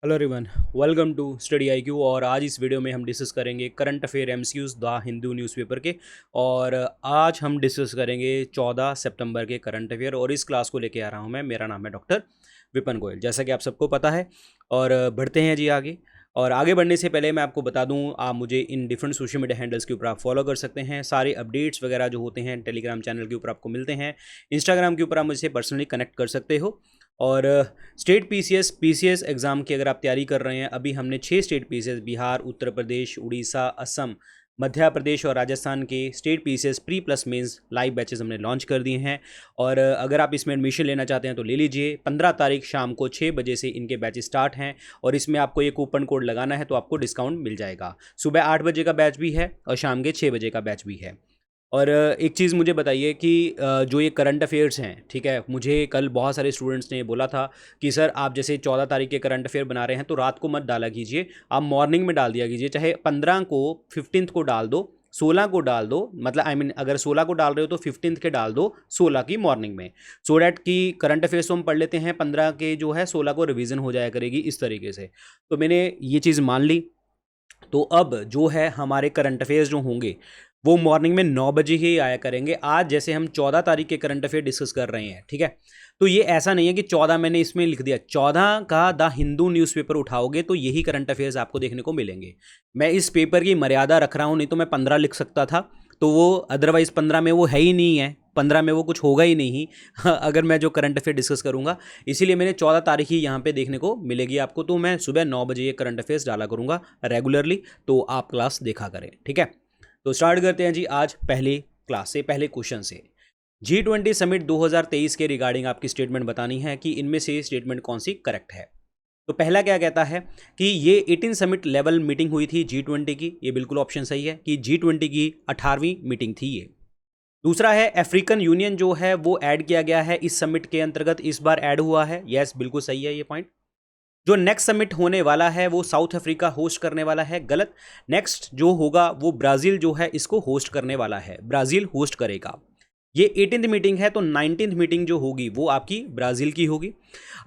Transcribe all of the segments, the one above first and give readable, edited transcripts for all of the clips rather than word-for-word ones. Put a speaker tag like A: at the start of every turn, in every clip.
A: Hello everyone, welcome to study IQ. और आज इस वीडियो में हम डिस्कस करेंगे current affair MCQs the Hindu newspaper के। और आज हम डिस्कस करेंगे 14 सितंबर के करंट अफेयर। और इस क्लास को लेके आ रहा हूँ मैं, मेरा नाम है डॉक्टर विपिन गोयल, जैसा कि आप सबको पता है। और बढ़ते हैं जी आगे। और आगे बढ़ने से पहले मैं आपको बता दूं, आप मुझे in different social media handles के ऊपर आप फॉलो कर सकते हैं। सारे अपडेट्स वगैरह जो होते हैं टेलीग्राम चैनल के ऊपर आपको मिलते हैं। इंस्टाग्राम के ऊपर आप मुझसे पर्सनली कनेक्ट कर सकते हो। और स्टेट पीसीएस एग्ज़ाम की अगर आप तैयारी कर रहे हैं, अभी हमने 6 स्टेट पीसीएस बिहार, उत्तर प्रदेश, उड़ीसा, असम, मध्य प्रदेश और राजस्थान के state PCS pre plus mains live batches हमने लॉन्च कर दिए हैं। और अगर आप इसमें एडमिशन लेना चाहते हैं तो ले लीजिए। 15 तारीख शाम को 6 बजे से इनके बैचेस स्टार्ट हैं। और इसमें आपको ये कूपन कोड लगाना है तो आपको डिस्काउंट मिल जाएगा। सुबह 8 बजे का बैच भी है और शाम के 6 बजे का बैच भी है। और एक चीज़ मुझे बताइए कि जो ये करंट अफेयर्स हैं, ठीक है, मुझे कल बहुत सारे स्टूडेंट्स ने बोला था कि सर आप जैसे 14 तारीख के करंट अफेयर बना रहे हैं तो रात को मत डाला कीजिए, आप मॉर्निंग में डाल दिया कीजिए। चाहे 15 को 15 को डाल दो, 16 को डाल दो, मतलब आई मीन अगर 16 को डाल रहे हो तो 15 के डाल दो 16 की मॉर्निंग में। सो डैट कि करंट अफेयर्स तो हम पढ़ लेते हैं 15 के, जो है 16 को रिवीजन हो जाया करेगी इस तरीके से। तो मैंने ये चीज़ मान ली। तो अब जो है हमारे करंट अफेयर्स जो होंगे वो मॉर्निंग में 9 बजे ही आया करेंगे। आज जैसे हम 14 तारीख के करंट अफेयर डिस्कस कर रहे हैं, ठीक है, तो ये ऐसा नहीं है कि 14 मैंने इसमें लिख दिया, 14 का द हिंदू न्यूज़पेपर उठाओगे तो यही करंट अफेयर्स आपको देखने को मिलेंगे। मैं इस पेपर की मर्यादा रख रहा हूँ, नहीं तो मैं 15 लिख सकता था, तो वो अदरवाइज 15 में वो है ही नहीं है, 15 में वो कुछ होगा ही नहीं अगर मैं जो करंट अफेयर डिस्कस करूंगा। इसीलिए मैंने 14 तारीख ही यहाँ पे देखने को मिलेगी आपको। तो मैं सुबह 9 बजे ये करंट अफेयर्स डाला करूंगा रेगुलरली, तो आप क्लास देखा करें, ठीक है। तो स्टार्ट करते हैं जी आज पहले क्लास से, पहले क्वेश्चन से। G20 समिट 2023 के रिगार्डिंग आपकी स्टेटमेंट बतानी है कि इनमें से स्टेटमेंट कौन सी करेक्ट है। तो पहला क्या कहता है कि ये 18 समिट लेवल मीटिंग हुई थी G20 की, ये बिल्कुल ऑप्शन सही है कि G20 की 18वीं मीटिंग थी ये। दूसरा है अफ्रीकन यूनियन जो है वो ऐड किया गया है इस समिट के अंतर्गत, इस बार ऐड हुआ है। यस, बिल्कुल सही है ये पॉइंट। जो नेक्स्ट समिट होने वाला है वो साउथ अफ्रीका होस्ट करने वाला है, गलत। नेक्स्ट जो होगा वो ब्राजील जो है इसको होस्ट करने वाला है, ब्राजील होस्ट करेगा। ये 18th मीटिंग है तो 19th मीटिंग जो होगी वो आपकी ब्राजील की होगी।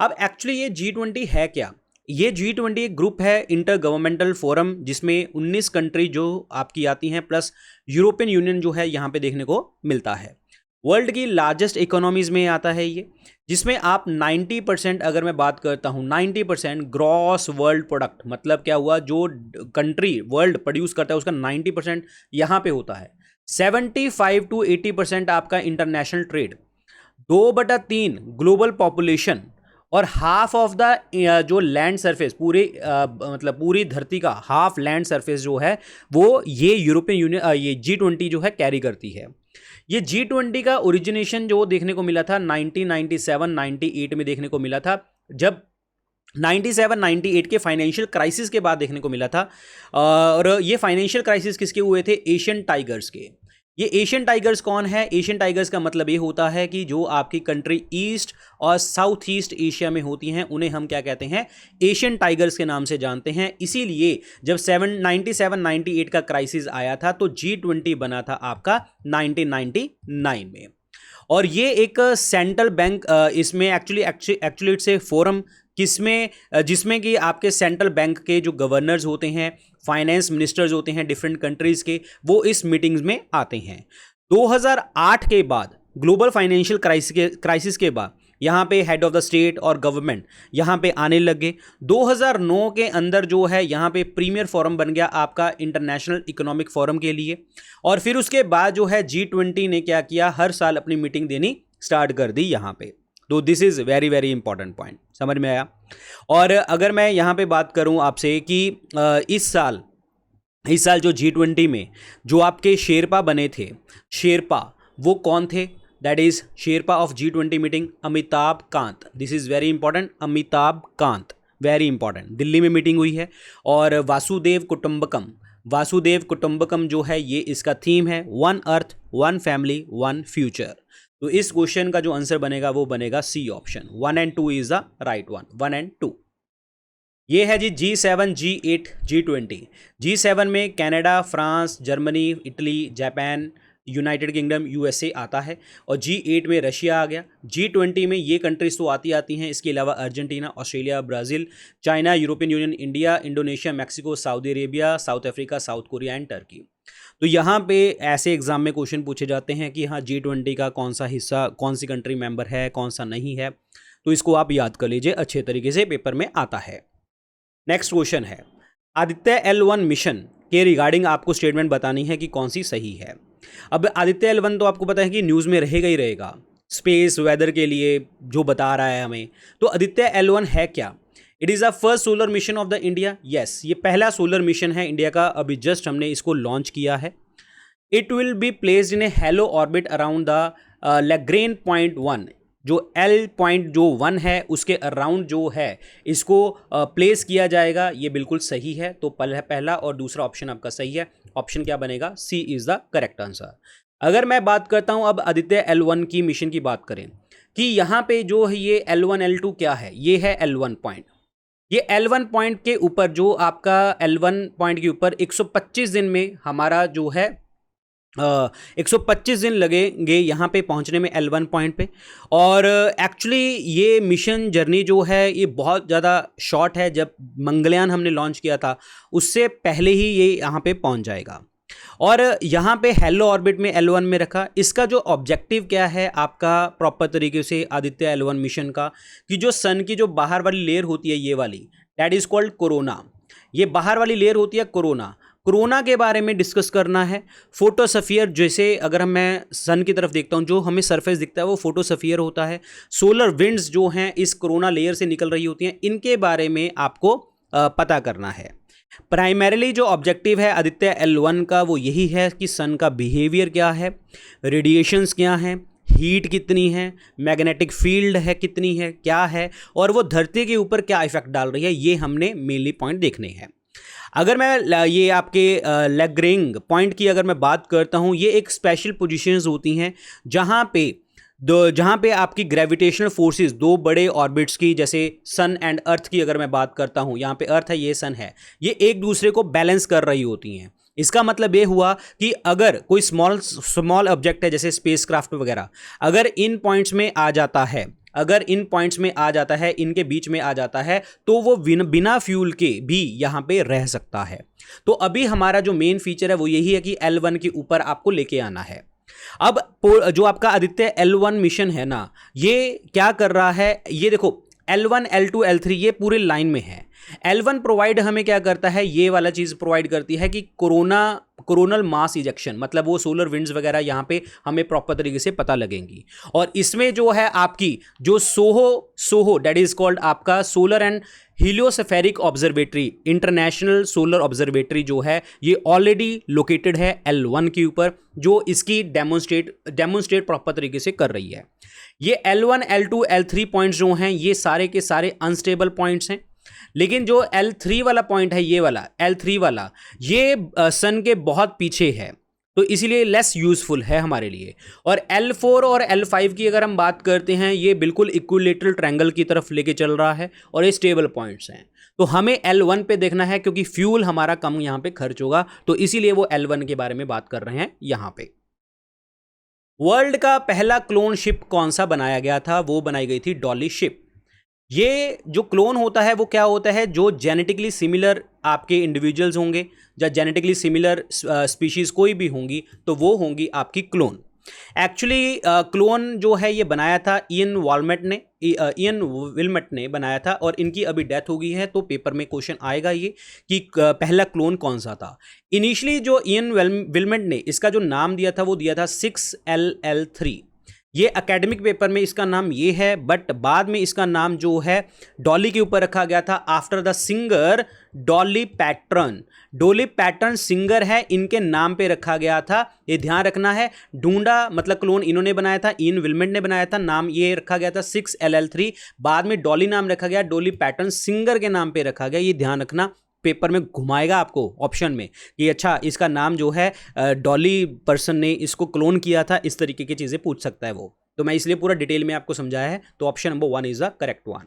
A: अब एक्चुअली ये G20 है क्या? ये G20 एक ग्रुप है, इंटर गवर्नमेंटल फोरम, जिसमें 19 कंट्री जो आपकी आती हैं प्लस यूरोपियन यूनियन जो है यहाँ पे देखने को मिलता है। वर्ल्ड की लार्जेस्ट इकोनॉमीज में आता है ये, जिसमें आप 90%, अगर मैं बात करता हूँ 90% ग्रॉस वर्ल्ड प्रोडक्ट, मतलब क्या हुआ, जो कंट्री वर्ल्ड प्रोड्यूस करता है उसका 90% यहाँ पे होता है। 75 to 80% आपका इंटरनेशनल ट्रेड, 2/3 ग्लोबल पॉपुलेशन, और हाफ ऑफ द जो लैंड सरफेस, पूरे मतलब पूरी धरती का हाफ लैंड सरफेस जो है वो ये यूरोपियन यूनियन, ये G20 जो है कैरी करती है। ये G20 का ओरिजिनेशन जो देखने को मिला था 1997-98 में देखने को मिला था, जब 97-98 के फाइनेंशियल क्राइसिस के बाद देखने को मिला था। और ये फाइनेंशियल क्राइसिस किसके हुए थे? एशियन टाइगर्स के। ये एशियन टाइगर्स कौन है? एशियन टाइगर्स का मतलब ये होता है कि जो आपकी कंट्री ईस्ट और साउथ ईस्ट एशिया में होती हैं उन्हें हम क्या कहते हैं? एशियन टाइगर्स के नाम से जानते हैं। इसीलिए जब 97-98 का क्राइसिस आया था तो G20 बना था आपका 1999 में। और ये एक सेंट्रल बैंक, इसमें एक्चुअली इट्स ए फोरम, किसमें जिसमें कि आपके सेंट्रल बैंक के जो गवर्नर्स होते हैं, फाइनेंस मिनिस्टर्स होते हैं डिफरेंट कंट्रीज के, वो इस मीटिंग्स में आते हैं। 2008 के बाद, ग्लोबल फाइनेंशियल क्राइसिस के बाद, यहाँ पे हेड ऑफ द स्टेट और गवर्नमेंट यहाँ पे आने लगे। 2009 के अंदर जो है यहाँ पे प्रीमियर फोरम बन गया आपका इंटरनेशनल इकोनॉमिक फोरम के लिए। और फिर उसके बाद जो है G20 ने क्या किया, हर साल अपनी मीटिंग देनी स्टार्ट कर दी यहाँ पे। तो this is very very important point, समझ में आया। और अगर मैं यहाँ पे बात करूँ आपसे कि इस साल जो G20 में जो आपके शेरपा बने थे, शेरपा वो कौन थे? That is Sherpa of G20 meeting Amitabh Kant. This is very important, Amitabh Kant, very important. Delhi में मीटिंग हुई है। और वासुदेव कुटुंबकम जो है ये इसका थीम है, one earth one family one future. तो इस क्वेश्चन का जो आंसर बनेगा वो बनेगा C option, 1 and 2 is the right one, 1 and 2। ये है जी G7, G8, G20। G7 में Canada, France, Germany, Italy, Japan, United kingdom USA आता है, और G8 में रशिया आ गया। G20 में ये कंट्रीज तो आती हैं, इसके अलावा Argentina, Australia, Brazil, China, European union, India, Indonesia, Mexico, Saudi Arabia, south Africa, south Korea and Turkey. तो यहाँ पे ऐसे एग्जाम में क्वेश्चन पूछे जाते हैं कि हाँ G20 का कौन सा हिस्सा, कौन सी कंट्री मेंबर है, कौन सा नहीं है, तो इसको आप याद कर लीजिए, अच्छे तरीके से पेपर में आता है। नेक्स्ट क्वेश्चन है, आदित्य L1 मिशन के रिगार्डिंग आपको स्टेटमेंट बतानी है कि कौन सी सही है। अब आदित्य L1 तो आपको पता है कि न्यूज़ में रहेगा ही रहेगा, स्पेस वेदर के लिए जो बता रहा है हमें। तो आदित्य L1 है क्या? It is the first solar mission of the India. Yes, ये पहला सोलर मिशन है इंडिया का, अभी जस्ट हमने इसको लॉन्च किया है। It will be placed in A hello orbit around the Lagrange point 1, जो L पॉइंट जो 1 है उसके अराउंड जो है इसको प्लेस किया जाएगा। ये बिल्कुल सही है, तो पहला और दूसरा ऑप्शन आपका सही है। ऑप्शन क्या बनेगा? सी इज़ द करेक्ट आंसर। अगर मैं बात करता हूँ अब आदित्य L1 की मिशन की बात करें कि यहाँ पे जो है ये L1 L2 क्या है, ये है L1 पॉइंट। ये L1 पॉइंट के ऊपर जो आपका L1 पॉइंट के ऊपर 125 दिन में हमारा जो है 125 दिन लगेंगे यहाँ पे पहुँचने में L1 पॉइंट पे। और एक्चुअली ये मिशन जर्नी जो है ये बहुत ज़्यादा शॉर्ट है। जब मंगलयान हमने लॉन्च किया था उससे पहले ही ये यहाँ पे पहुँच जाएगा, और यहाँ पे हेलो ऑर्बिट में L1 में रखा। इसका जो ऑब्जेक्टिव क्या है आपका प्रॉपर तरीके से आदित्य L1 मिशन का, कि जो सन की जो बाहर वाली लेयर होती है ये वाली, दैट इज़ कॉल्ड कोरोना। ये बाहर वाली लेयर होती है कोरोना के बारे में डिस्कस करना है। फोटोस्फीयर, जैसे अगर मैं सन की तरफ देखता हूँ जो हमें सरफेस दिखता है वो फोटोस्फीयर होता है। सोलर विंड्स जो हैं इस कोरोना लेयर से निकल रही होती हैं, इनके बारे में आपको पता करना है। प्राइमरीली जो ऑब्जेक्टिव है आदित्य L1 का वो यही है कि सन का बिहेवियर क्या है, रेडिएशंस क्या हैं, हीट कितनी है, मैग्नेटिक फील्ड है कितनी है, क्या है, और वो धरती के ऊपर क्या इफेक्ट डाल रही है, ये हमने मेनली पॉइंट देखने हैं। अगर मैं ये आपके लैग्रेंज पॉइंट की अगर मैं बात करता हूँ, ये एक स्पेशल पोजीशंस होती हैं जहाँ पे आपकी ग्रेविटेशनल फोर्सेस दो बड़े ऑर्बिट्स की, जैसे सन एंड अर्थ की अगर मैं बात करता हूँ, यहाँ पे अर्थ है ये सन है, ये एक दूसरे को बैलेंस कर रही होती हैं। इसका मतलब ये हुआ कि अगर कोई स्मॉल ऑब्जेक्ट है जैसे स्पेसक्राफ्ट वगैरह, अगर इन पॉइंट्स में आ जाता है, इनके बीच में आ जाता है, तो वो बिना फ्यूल के भी यहाँ पे रह सकता है। तो अभी हमारा जो मेन फीचर है वो यही है कि L1 के ऊपर आपको लेके आना है। अब जो आपका आदित्य L1 मिशन है ना, ये क्या कर रहा है, ये देखो L1 L2 L3 ये पूरे लाइन में है। L1 प्रोवाइड हमें क्या करता है, ये वाला चीज़ प्रोवाइड करती है कि कोरोनल मास इजेक्शन, मतलब वो सोलर विंड्स वगैरह यहाँ पे हमें प्रॉपर तरीके से पता लगेंगी। और इसमें जो है आपकी जो सोहो दैट इज कॉल्ड आपका solar and heliospheric observatory, international solar observatory जो है ये ऑलरेडी लोकेटेड है L1 के ऊपर, जो इसकी डेमोन्स्ट्रेट प्रॉपर तरीके से कर रही है। ये L1 L2 L3 पॉइंट्स जो हैं ये सारे के सारे अनस्टेबल पॉइंट्स हैं, लेकिन जो L3 वाला पॉइंट है, ये वाला L3 वाला, ये सन के बहुत पीछे है, तो इसीलिए लेस यूजफुल है हमारे लिए। और L4 और L5 की अगर हम बात करते हैं, ये बिल्कुल इक्विलेटरल ट्रायंगल की तरफ लेके चल रहा है और ये स्टेबल पॉइंट्स हैं। तो हमें L1 पे देखना है क्योंकि फ्यूल हमारा कम यहाँ पे खर्च होगा, तो इसीलिए वो L1 के बारे में बात कर रहे हैं यहाँ पे। वर्ल्ड का पहला क्लोन शिप कौन सा बनाया गया था? वो बनाई गई थी डॉली शिप। ये जो क्लोन होता है वो क्या होता है, जो जेनेटिकली सिमिलर आपके इंडिविजुअल्स होंगे या जेनेटिकली सिमिलर स्पीशीज कोई भी होंगी तो वो होंगी आपकी क्लोन। एक्चुअली क्लोन जो है ये बनाया था इयन विल्मट ने बनाया था, और इनकी अभी डेथ हो गई है, तो पेपर में क्वेश्चन आएगा ये कि पहला क्लोन कौन सा था। इनिशियली जो इयन विल्मट ने इसका जो नाम दिया था वो दिया था 6LL3। ये एकेडमिक पेपर में इसका नाम ये है, बट बाद में इसका नाम जो है डॉली के ऊपर रखा गया था after the singer Dolly pattern. Dolly pattern singer है, इनके नाम पे रखा गया था, ये ध्यान रखना है। ढूंढा मतलब क्लोन इन्होंने बनाया था, इयन विल्मट ने बनाया था, नाम ये रखा गया था 6LL3, बाद में डॉली नाम रखा गया, डॉली पैटर्न सिंगर के नाम पे रखा गया। ये ध्यान रखना, पेपर में घुमाएगा आपको ऑप्शन में कि अच्छा इसका नाम जो है डॉली पर्सन ने इसको क्लोन किया था, इस तरीके की चीज़ें पूछ सकता है वो, तो मैं इसलिए पूरा डिटेल में आपको समझाया है। तो option number 1 is the correct one.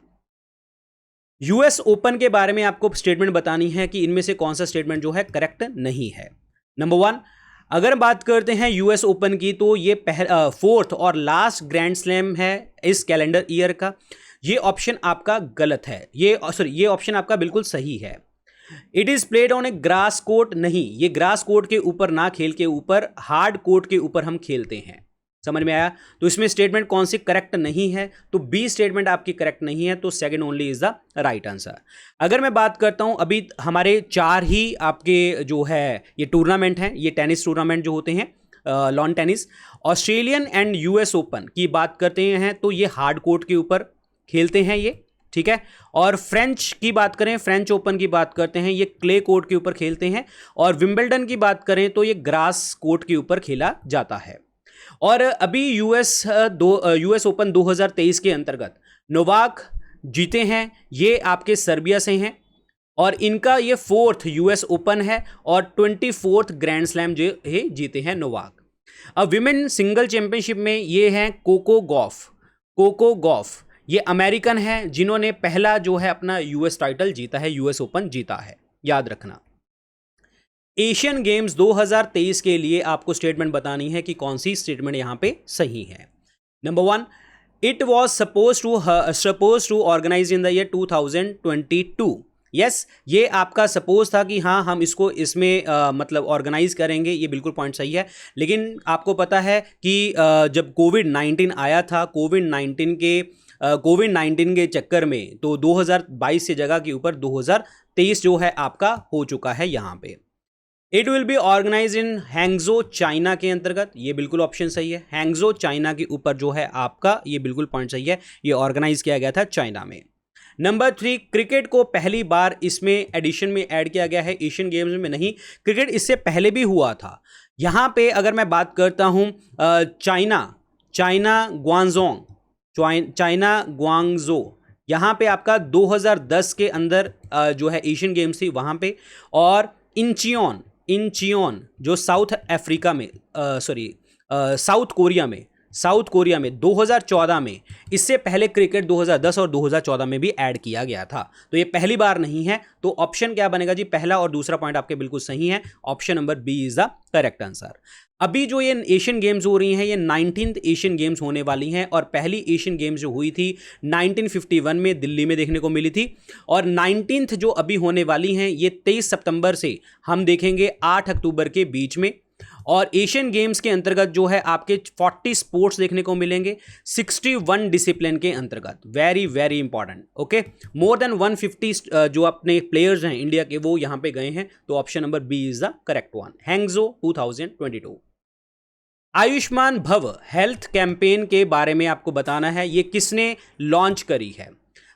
A: US open के बारे में आपको स्टेटमेंट बतानी है कि इनमें से कौन सा स्टेटमेंट जो है करेक्ट नहीं है। नंबर 1, अगर बात करते हैं यूएस ओपन की, तो ये फोर्थ और लास्ट ग्रैंड स्लैम है इस कैलेंडर ईयर का। ये ऑप्शन आपका गलत है, ये ऑप्शन आपका बिल्कुल सही है। It is played on A grass court, नहीं, ये ग्रास कोर्ट के ऊपर ना खेल के ऊपर हार्ड कोर्ट के ऊपर हम खेलते हैं। समझ में आया? तो इसमें स्टेटमेंट कौन सी करेक्ट नहीं है? तो बी स्टेटमेंट आपकी करेक्ट नहीं है, तो second only is the right answer. अगर मैं बात करता हूं, अभी हमारे 4 ही आपके जो है ये टूर्नामेंट हैं, ये टेनिस टूर्नामेंट जो होते हैं, lawn tennis, Australian and US open की बात करते हैं तो ये हार्ड कोर्ट के ऊपर खेलते हैं ये, ठीक है। और फ्रेंच की बात करें, फ्रेंच ओपन की बात करते हैं, ये क्ले कोर्ट के ऊपर खेलते हैं। और विंबलडन की बात करें तो ये ग्रास कोर्ट के ऊपर खेला जाता है। और अभी यूएस ओपन 2023 के अंतर्गत नोवाक जीते हैं, ये आपके सर्बिया से हैं और इनका ये 4th यूएस ओपन है और 24th ग्रैंड स्लैम जो है जीते हैं नोवाक। अब विमेन सिंगल चैंपियनशिप में ये हैं कोको गॉफ, ये अमेरिकन है जिन्होंने पहला जो है अपना यूएस टाइटल जीता है, यूएस ओपन जीता है, याद रखना। एशियन गेम्स 2023 के लिए आपको स्टेटमेंट बतानी है कि कौन सी स्टेटमेंट यहां पे सही है। Number 1, it was suppose to organise in the year 2022। Yes, ये आपका सपोज था कि हाँ हम इसमें मतलब ऑर्गेनाइज करेंगे, ये बिल्कुल पॉइंट सही है। लेकिन आपको पता है कि जब कोविड-19 आया था, कोविड-19 के चक्कर में तो 2022 से जगह के ऊपर 2023 जो है आपका हो चुका है यहाँ पे। It will be organise in Hangzhou China के अंतर्गत, ये बिल्कुल ऑप्शन सही है। हैंगजो चाइना के ऊपर जो है आपका, ये बिल्कुल पॉइंट सही है, ये ऑर्गेनाइज किया गया था चाइना में। नंबर 3, क्रिकेट को पहली बार इसमें एडिशन में ऐड किया गया है, एशियन गेम्स में नहीं। क्रिकेट इससे पहले भी हुआ था। यहाँ पे अगर मैं बात करता हूँ चाइना ग्वांगजो, यहाँ पे आपका 2010 के अंदर जो है एशियन गेम्स थी वहाँ पे। और इंचियोन जो साउथ कोरिया में 2014 में, इससे पहले क्रिकेट 2010 और 2014 में भी ऐड किया गया था, तो ये पहली बार नहीं है। तो ऑप्शन क्या बनेगा जी? पहला और दूसरा पॉइंट आपके बिल्कुल सही है, option number B is the correct answer. अभी जो ये एशियन गेम्स हो रही हैं, ये 19th एशियन गेम्स होने वाली हैं और पहली एशियन गेम्स जो हुई थी 1951 में दिल्ली में देखने को मिली थी। और 19th जो अभी होने वाली हैं ये 23 सितंबर से हम देखेंगे 8 अक्टूबर के बीच में। और एशियन गेम्स के अंतर्गत जो है आपके 40 स्पोर्ट्स देखने को मिलेंगे 61 डिसिप्लिन के अंतर्गत, very very important. Okay, more than 150 जो अपने प्लेयर्स हैं इंडिया के वो यहाँ पे गए हैं, तो option number B is the correct one, Hangzhou 2022। Ayushman Bhav health campaign के बारे में आपको बताना है, ये किसने लॉन्च करी है?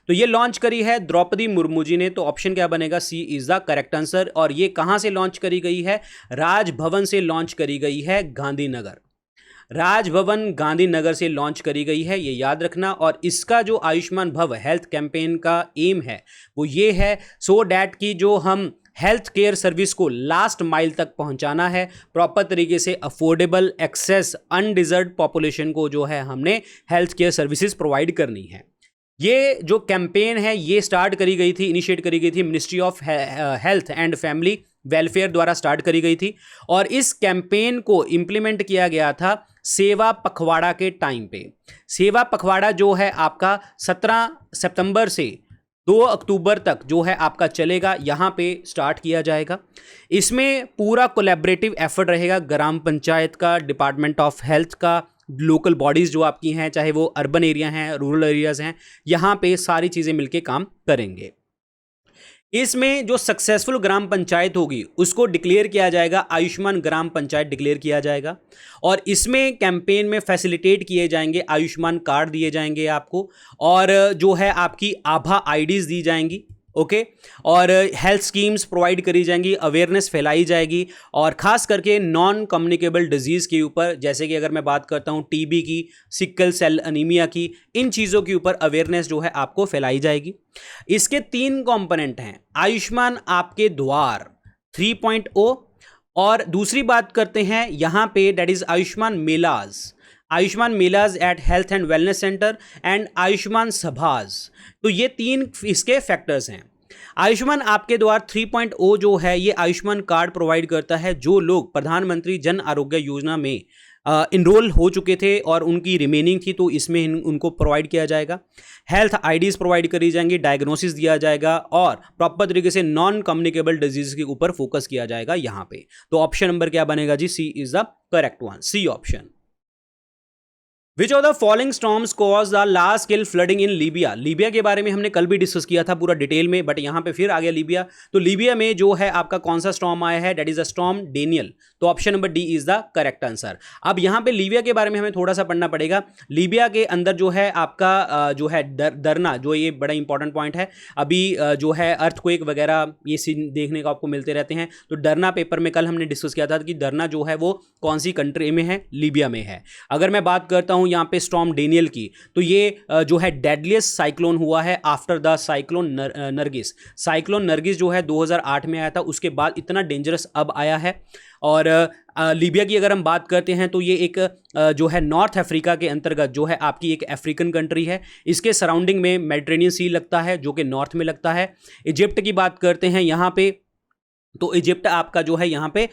A: तो ये लॉन्च करी है द्रौपदी मुर्मू जी ने, तो ऑप्शन क्या बनेगा? सी इज द करेक्ट आंसर। और ये कहां से लॉन्च करी गई है? राजभवन से लॉन्च करी गई है, गांधीनगर, राजभवन गांधीनगर से लॉन्च करी गई है, ये याद रखना। और इसका जो आयुष्मान भव हेल्थ कैंपेन का एम है वो ये है, सो डैट कि जो हम हेल्थ केयर सर्विस को लास्ट माइल तक पहुंचाना है, प्रॉपर तरीके से अफोर्डेबल एक्सेस अनडिजर्व पॉपुलेशन को जो है हमने हेल्थ केयर सर्विसेज प्रोवाइड करनी है। ये जो कैंपेन है ये स्टार्ट करी गई थी, इनिशिएट करी गई थी ministry of health and family welfare द्वारा स्टार्ट करी गई थी। और इस कैंपेन को इम्प्लीमेंट किया गया था सेवा पखवाड़ा के टाइम पे। सेवा पखवाड़ा जो है आपका 17 सितंबर से 2 अक्टूबर तक जो है आपका चलेगा, यहाँ पे स्टार्ट किया जाएगा। इसमें पूरा कोलैबोरेटिव एफर्ट रहेगा ग्राम पंचायत का, डिपार्टमेंट ऑफ हेल्थ का, लोकल बॉडीज़ जो आपकी हैं, चाहे वो अर्बन एरिया हैं, रूरल एरियाज़ हैं, यहाँ पे सारी चीज़ें मिलके काम करेंगे। इसमें जो सक्सेसफुल ग्राम पंचायत होगी उसको डिक्लेयर किया जाएगा, आयुष्मान ग्राम पंचायत डिक्लेयर किया जाएगा। और इसमें कैंपेन में फैसिलिटेट किए जाएंगे, आयुष्मान कार्ड दिए जाएंगे आपको, और जो है आपकी आभा आईडीज़ दी जाएंगी। ओके, और हेल्थ स्कीम्स प्रोवाइड करी जाएंगी, अवेयरनेस फैलाई जाएगी। और ख़ास करके नॉन कम्युनिकेबल डिजीज़ के ऊपर, जैसे कि अगर मैं बात करता हूँ टीबी की, सिकल सेल अनीमिया की, इन चीज़ों के ऊपर अवेयरनेस जो है आपको फैलाई जाएगी। इसके 3 कंपोनेंट हैं, आयुष्मान आपके द्वार 3.0, और दूसरी बात करते हैं यहाँ पे that is Ayushman melas at health and wellness centre and Ayushman sabhas. तो ये 3 इसके फैक्टर्स हैं। आयुष्मान आपके द्वारा 3.0 जो है ये आयुष्मान कार्ड प्रोवाइड करता है जो लोग प्रधानमंत्री जन आरोग्य योजना में इनरोल हो चुके थे और उनकी रिमेनिंग थी, तो इसमें उनको प्रोवाइड किया जाएगा। हेल्थ आईडीज प्रोवाइड करी जाएंगी, डायग्नोसिस दिया जाएगा और प्रॉपर तरीके से नॉन कम्युनिकेबल डिजीज के ऊपर फोकस किया जाएगा यहाँ पे। तो ऑप्शन नंबर क्या बनेगा जी? C is the correct one, C option. Which of the following storms cause the large scale flooding in Libya? Libya के बारे में हमने कल भी डिस्कस किया था पूरा डिटेल में, बट यहाँ पे फिर आ गया लीबिया। तो लीबिया में जो है आपका कौन सा स्टॉर्म आया है? That is a storm Daniel. तो option number D is the correct answer. अब यहाँ पे लीबिया के बारे में हमें थोड़ा सा पढ़ना पड़ेगा। लीबिया के अंदर जो है आपका जो है दरना, जो ये बड़ा इंपॉर्टेंट पॉइंट है। अभी जो है अर्थक्वेक वगैरह ये सीन देखने को आपको मिलते रहते हैं। तो डरना पेपर में कल हमने डिस्कस किया था कि डरना जो है वो कौन सी कंट्री में है? लीबिया में है। अगर मैं बात करता हूँ यहाँ पे स्टॉर्म डेनियल की, तो ये जो है डेडलीस्ट साइक्लोन हुआ है after the cyclone Nargis. Cyclone Nargis जो है 2008 में आया था, उसके बाद इतना डेंजरस अब आया है। और लीबिया की अगर हम बात करते हैं तो ये एक जो है नॉर्थ अफ्रीका के अंतर्गत जो है आपकी एक अफ्रीकन कंट्री है। इसके सराउंडिंग में मेडिटेरेनियन सी लगता है जो कि नॉर्थ में लगता है। इजिप्ट की बात करते हैं यहाँ पे, तो इजिप्ट आपका जो है यहाँ पे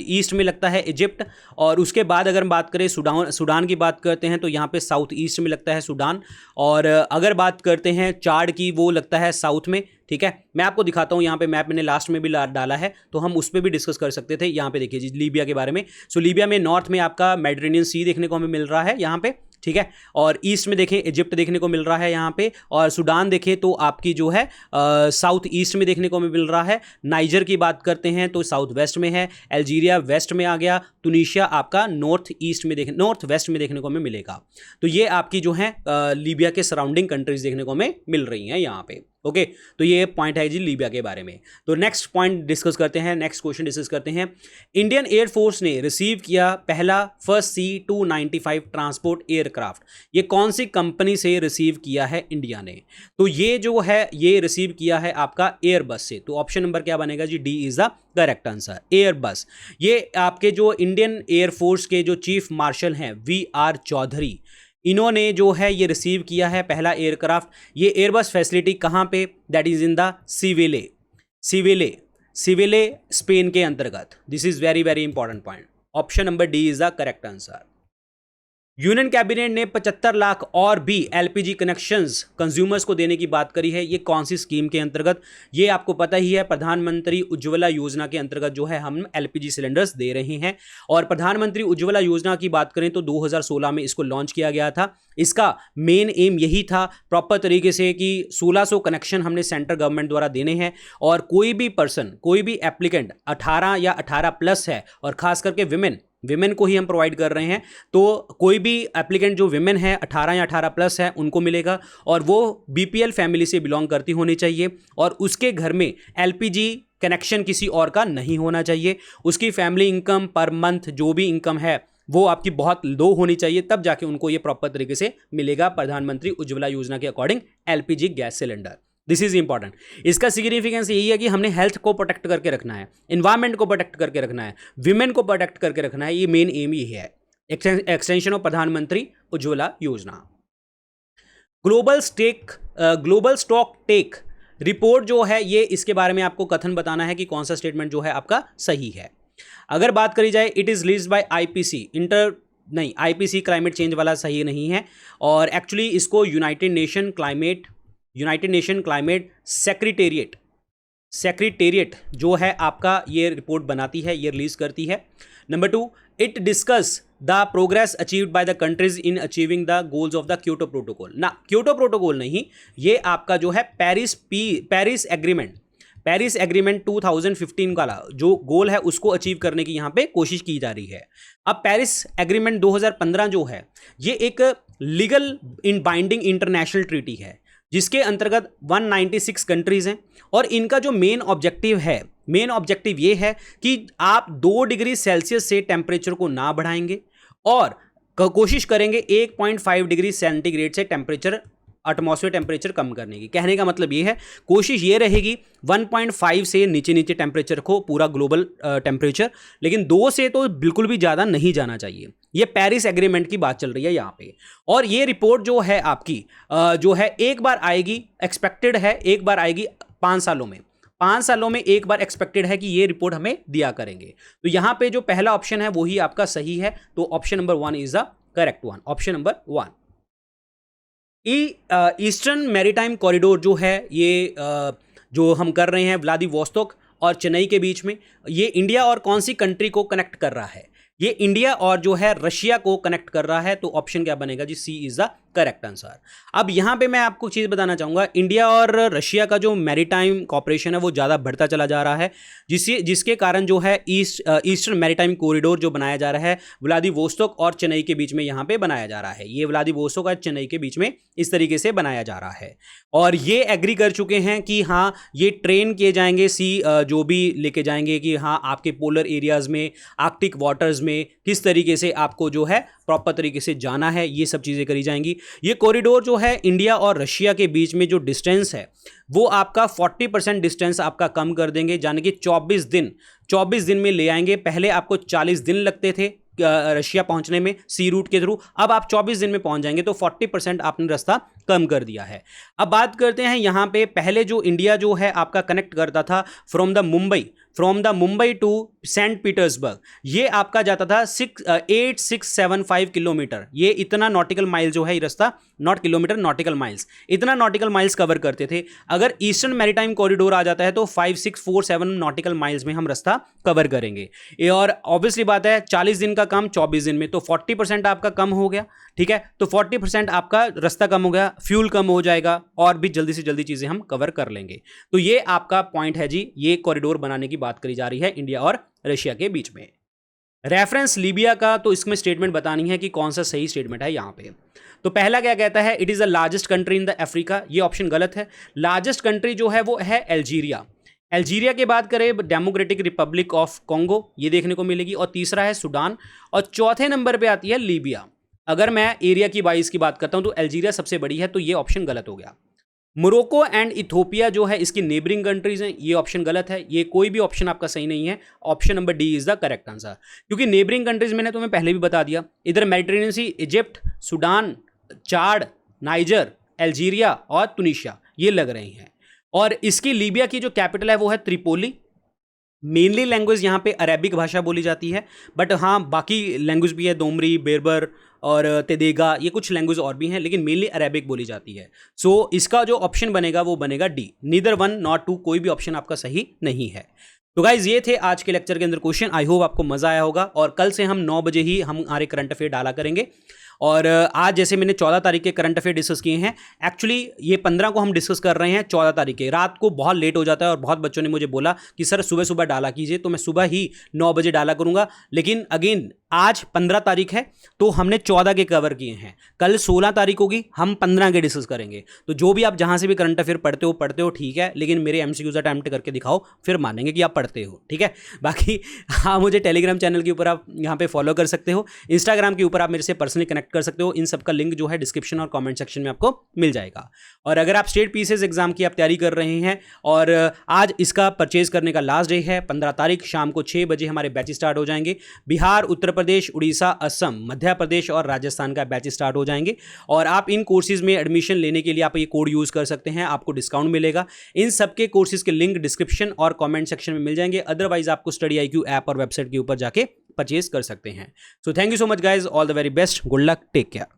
A: ईस्ट में लगता है इजिप्ट। और उसके बाद अगर हम बात करें सूडान की बात करते हैं तो यहाँ पे साउथ ईस्ट में लगता है सूडान। और अगर बात करते हैं चाड की, वो लगता है साउथ में। ठीक है, मैं आपको दिखाता हूँ, यहाँ पे मैप मैंने लास्ट में भी डाला है, तो हम उस पर भी डिस्कस कर सकते थे। यहाँ पे देखिए जी लीबिया के बारे में। सो लीबिया में नॉर्थ में आपका मेडिटेरेनियन सी देखने को हमें मिल रहा है यहाँ पे, ठीक है। और ईस्ट में देखें इजिप्ट देखने को मिल रहा है यहाँ पे। और सूडान देखें तो आपकी जो है साउथ ईस्ट में देखने को मिल रहा है। नाइजर की बात करते हैं तो साउथ वेस्ट में है। अल्जीरिया वेस्ट में आ गया। तुनीशिया आपका नॉर्थ वेस्ट में देखने को हमें मिलेगा। तो ये आपकी जो है लीबिया के सराउंडिंग कंट्रीज देखने को हमें मिल रही हैं यहाँ पे। ओके, तो ये पॉइंट है जी लीबिया के बारे में। तो नेक्स्ट पॉइंट डिस्कस करते हैं, नेक्स्ट क्वेश्चन डिस्कस करते हैं। इंडियन एयरफोर्स ने रिसीव किया पहला फर्स्ट C-295 ट्रांसपोर्ट एयरक्राफ्ट, ये कौन सी कंपनी से रिसीव किया है इंडिया ने? तो ये जो है ये रिसीव किया है आपका एयरबस से। तो ऑप्शन नंबर क्या बनेगा जी? D is the correct answer, Airbus. ये आपके जो इंडियन एयरफोर्स के जो चीफ मार्शल हैं VR चौधरी, इन्होंने जो है ये रिसीव किया है पहला एयरक्राफ्ट। ये एयरबस फैसिलिटी कहाँ पे? That is in the Seville Spain के अंतर्गत। This is very very important point. Option number D is the correct answer. Union cabinet ने 75 लाख और भी LPG कनेक्शंस कंज्यूमर्स को देने की बात करी है। ये कौन सी स्कीम के अंतर्गत? ये आपको पता ही है, प्रधानमंत्री उज्ज्वला योजना के अंतर्गत जो है हम LPG सिलेंडर्स दे रहे हैं। और प्रधानमंत्री उज्ज्वला योजना की बात करें तो 2016 में इसको लॉन्च किया गया था। इसका मेन एम यही था प्रॉपर तरीके से कि 1600 कनेक्शन हमने सेंट्रल गवर्नमेंट द्वारा देने हैं। और कोई भी पर्सन, कोई भी एप्लीकेंट 18 या 18+ है, और खास करके विमेन को ही हम प्रोवाइड कर रहे हैं। तो कोई भी एप्लीकेंट जो विमेन है 18 या 18+ है उनको मिलेगा। और वो BPL फैमिली से बिलोंग करती होनी चाहिए और उसके घर में LPG कनेक्शन किसी और का नहीं होना चाहिए। उसकी फैमिली इनकम पर मंथ जो भी इनकम है वो आपकी बहुत लो होनी चाहिए, तब जाके उनको ये प्रॉपर तरीके से मिलेगा प्रधानमंत्री उज्ज्वला योजना के according LPG gas cylinder. This is important. इसका सिग्निफिकेंस यही है कि हमने हेल्थ को प्रोटेक्ट करके रखना है, एनवायरनमेंट को प्रोटेक्ट करके रखना है, विमेन को प्रोटेक्ट करके रखना है। ये मेन एम यही है, एक्सटेंशन ऑफ प्रधानमंत्री उज्ज्वला योजना। ग्लोबल स्टॉक टेक रिपोर्ट जो है ये, इसके बारे में आपको कथन बताना है कि कौन सा स्टेटमेंट जो है आपका सही है। अगर बात करी जाए, it is released by IPC climate change वाला सही नहीं है। और एक्चुअली इसको यूनाइटेड नेशन क्लाइमेट सेक्रेटेरिएट जो है आपका ये रिपोर्ट बनाती है, ये रिलीज करती है। Number 2, it discuss the progress achieved by the countries in achieving the goals of the Kyoto protocol. ना, क्योटो प्रोटोकॉल नहीं, ये आपका जो है पेरिस एग्रीमेंट 2015 का जो गोल है उसको अचीव करने की यहाँ पे कोशिश की जा रही है। अब पेरिस एग्रीमेंट 2015 जो है ये एक legal in binding international treaty है जिसके अंतर्गत 196 कंट्रीज हैं। और इनका जो मेन ऑब्जेक्टिव ये है कि आप 2 डिग्री सेल्सियस से टेम्परेचर को ना बढ़ाएंगे और कोशिश करेंगे 1.5 डिग्री सेंटीग्रेड से टेम्परेचर एटमॉस्फेयर टेम्परेचर कम करने की। कहने का मतलब ये है, कोशिश ये रहेगी 1.5 से नीचे नीचे टेम्परेचर रखो पूरा ग्लोबल टेम्परेचर, लेकिन 2 से तो बिल्कुल भी ज़्यादा नहीं जाना चाहिए। ये पेरिस एग्रीमेंट की बात चल रही है यहाँ पे। और ये रिपोर्ट जो है आपकी जो है एक बार आएगी, एक्सपेक्टेड है एक बार आएगी 5 सालों में। 5 सालों में एक बार एक्सपेक्टेड है कि ये रिपोर्ट हमें दिया करेंगे। तो यहाँ पे जो पहला ऑप्शन है वही आपका सही है, तो option number 1 is the correct one, option number 1। Eastern maritime corridor जो है ये जो हम कर रहे हैं व्लादिवोस्तोक और चेन्नई के बीच में, ये इंडिया और कौन सी कंट्री को कनेक्ट कर रहा है? ये इंडिया और जो है रशिया को कनेक्ट कर रहा है, तो ऑप्शन क्या बनेगा जी? C is the correct answer. अब यहां पे मैं आपको चीज बताना चाहूंगा, इंडिया और रशिया का जो मैरीटाइम कॉपरेशन है वो ज्यादा बढ़ता चला जा रहा है, जिसके कारण जो है ईस्टर्न मैरीटाइम कॉरिडोर जो बनाया जा रहा है व्लादिवोस्तोक और चेन्नई के बीच में यहां पे बनाया जा रहा है। ये व्लादिवोस्तोक और चेन्नई के बीच में इस तरीके से बनाया जा रहा है। और ये एग्री कर चुके हैं कि हाँ ये ट्रेन किए जाएंगे, जो भी लेके जाएंगे कि हाँ आपके पोलर एरियाज में, आर्कटिक वाटर्स में किस तरीके से आपको जो है प्रॉपर तरीके से जाना है, ये सब चीज़ें करी जाएंगी। ये कॉरिडोर जो है इंडिया और रशिया के बीच में जो डिस्टेंस है वो आपका 40% डिस्टेंस आपका कम कर देंगे, यानी कि 24 दिन में ले आएंगे। पहले आपको 40 दिन लगते थे रशिया पहुंचने में सी रूट के थ्रू, अब आप 24 दिन में पहुंच जाएंगे, तो 40% आपने रास्ता कम कर दिया है। अब बात करते हैं यहाँ पे, पहले जो इंडिया जो है आपका कनेक्ट करता था from the Mumbai to Saint Petersburg, ये आपका जाता था 8675 किलोमीटर। ये इतना नॉटिकल माइल जो है ये रास्ता, नॉट किलोमीटर, नॉटिकल माइल्स, इतना नॉटिकल माइल्स कवर करते थे। अगर ईस्टर्न मैरीटाइम कॉरिडोर आ जाता है तो 5647 नॉटिकल माइल्स में हम रास्ता कवर करेंगे। ये और ऑब्वियसली बात है 40 दिन का काम 24 दिन में, तो 40% आपका कम हो गया। ठीक है, तो 40% आपका रास्ता कम हो गया, फ्यूल कम हो जाएगा और भी जल्दी से जल्दी चीजें हम कवर कर लेंगे। तो ये आपका पॉइंट है जी, ये कॉरिडोर बनाने की बात करी जा रही है इंडिया और रशिया के बीच में। रेफरेंस लीबिया का, तो इसमें स्टेटमेंट बतानी है कि कौन सा सही स्टेटमेंट है यहां पे। तो पहला क्या कहता है? It is the largest country in the Africa, ये ऑप्शन गलत है। लार्जेस्ट कंट्री जो है वो है अल्जीरिया। अल्जीरिया के बात करें डेमोक्रेटिक रिपब्लिक ऑफ कॉन्गो, ये देखने को मिलेगी। और तीसरा है सूडान, और चौथे नंबर पे आती है लीबिया। अगर मैं एरिया की वाइज की बात करता हूं तो अल्जीरिया सबसे बड़ी है, तो ये ऑप्शन गलत हो गया। मोरक्को एंड इथोपिया जो है इसकी नेबरिंग कंट्रीज हैं, ये ऑप्शन गलत है। ये कोई भी ऑप्शन आपका सही नहीं है, option number D is the correct answer. क्योंकि नेबरिंग कंट्रीज मैंने तुम्हें पहले भी बता दिया, इधर मेडिटेरेनियन सी, इजिप्ट, सूडान, चाड, नाइजर, अल्जीरिया और तुनिशिया ये लग रहे हैं। और इसकी लीबिया की जो कैपिटल है वो है त्रिपोली। मेनली लैंग्वेज यहाँ पे अरेबिक भाषा बोली जाती है, बट हाँ बाकी लैंग्वेज भी है, दोमरी, बेरबर और तेदेगा, ये कुछ लैंग्वेज और भी हैं, लेकिन मेनली अरेबिक बोली जाती है। सो इसका जो ऑप्शन बनेगा वो बनेगा डी, नीदर 1 नॉट 2, कोई भी ऑप्शन आपका सही नहीं है। तो गाइज ये थे आज के लेक्चर के अंदर क्वेश्चन। आई होप आपको मजा आया होगा, और कल से हम 9 बजे ही हम हमारे करंट अफेयर डाला करेंगे। और आज जैसे मैंने 14 तारीख के करंट अफेयर डिस्कस किए हैं, एक्चुअली ये 15 को हम डिस्कस कर रहे हैं 14 तारीख के। रात को बहुत लेट हो जाता है और बहुत बच्चों ने मुझे बोला कि सर सुबह सुबह डाला कीजिए, तो मैं सुबह ही 9 बजे डाला करूंगा। लेकिन अगेन आज 15 तारीख है तो हमने 14 के कवर किए हैं, कल 16 तारीख होगी, हम 15 के डिस्कस करेंगे। तो जो भी आप जहां से भी करंट अफेयर पढ़ते हो ठीक है, लेकिन मेरे एमसीक्यूज अटेम्प्ट करके दिखाओ, फिर मानेंगे कि आप पढ़ते हो। ठीक है, बाकी हाँ मुझे टेलीग्राम चैनल के ऊपर आप यहाँ पे फॉलो कर सकते हो, इंस्टाग्राम के ऊपर आप मेरे से पर्सनली कनेक्ट कर सकते हो। इन सब का लिंक जो है डिस्क्रिप्शन और कमेंट सेक्शन में आपको मिल जाएगा। और अगर आप स्टेट पीसीएस एग्जाम की आप तैयारी कर रहे हैं और आज इसका परचेज करने का लास्ट डे है, 15 तारीख शाम को 6 बजे हमारे बैच स्टार्ट हो जाएंगे। बिहार, उत्तर प्रदेश, उड़ीसा, असम, मध्य प्रदेश और राजस्थान का बैच स्टार्ट हो जाएंगे। और आप इन कोर्सेज में एडमिशन लेने के लिए आप ये कोड यूज कर सकते हैं, आपको डिस्काउंट मिलेगा। इन सबके कोर्सेज के लिंक डिस्क्रिप्शन और कमेंट सेक्शन में मिल जाएंगे। अदरवाइज आपको स्टडी IQ ऐप और वेबसाइट के ऊपर जाके परचेज कर सकते हैं। So thank you so much guys, all the very best, good luck, take care.